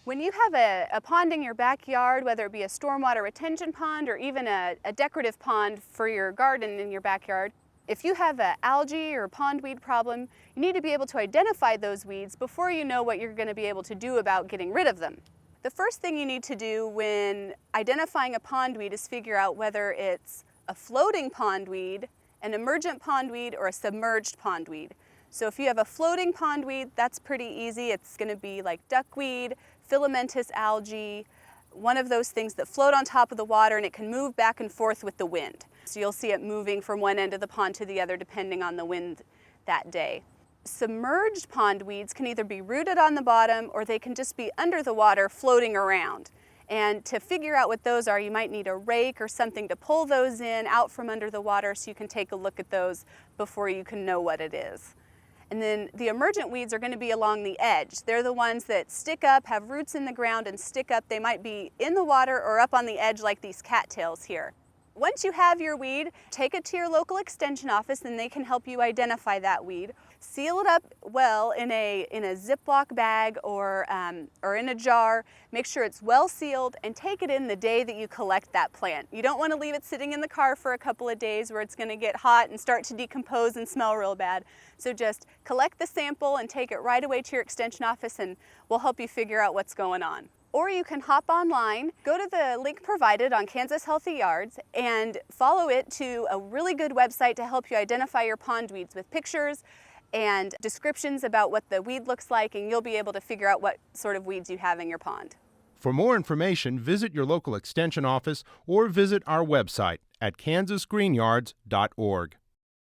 When you have a pond in your backyard, whether it be a stormwater retention pond or even a decorative pond for your garden in your backyard, if you have an algae or pondweed problem, you need to be able to identify those weeds before you know what you're going to be able to do about getting rid of them. The first thing you need to do when identifying a pondweed is figure out whether it's a floating pondweed, an emergent pondweed, or a submerged pondweed. So if you have a floating pondweed, that's pretty easy. It's going to be like duckweed, filamentous algae, one of those things that float on top of the water, and it can move back and forth with the wind. So you'll see it moving from one end of the pond to the other depending on the wind that day. Submerged pondweeds can either be rooted on the bottom or they can just be under the water floating around. And to figure out what those are, you might need a rake or something to pull those in out from under the water so you can take a look at those before you can know what it is. And then the emergent weeds are going to be along the edge. They're the ones that stick up, have roots in the ground and stick up. They might be in the water or up on the edge like these cattails here. Once you have your weed, take it to your local extension office and they can help you identify that weed. Seal it up well in a Ziploc bag or in a jar. Make sure it's well sealed and take it in the day that you collect that plant. You don't want to leave it sitting in the car for a couple of days where it's going to get hot and start to decompose and smell real bad. So just collect the sample and take it right away to your extension office and we'll help you figure out what's going on. Or you can hop online, go to the link provided on Kansas Healthy Yards and follow it to a really good website to help you identify your pondweeds with pictures and descriptions about what the weed looks like, and you'll be able to figure out what sort of weeds you have in your pond. For more information, visit your local extension office or visit our website at kansasgreenyards.org.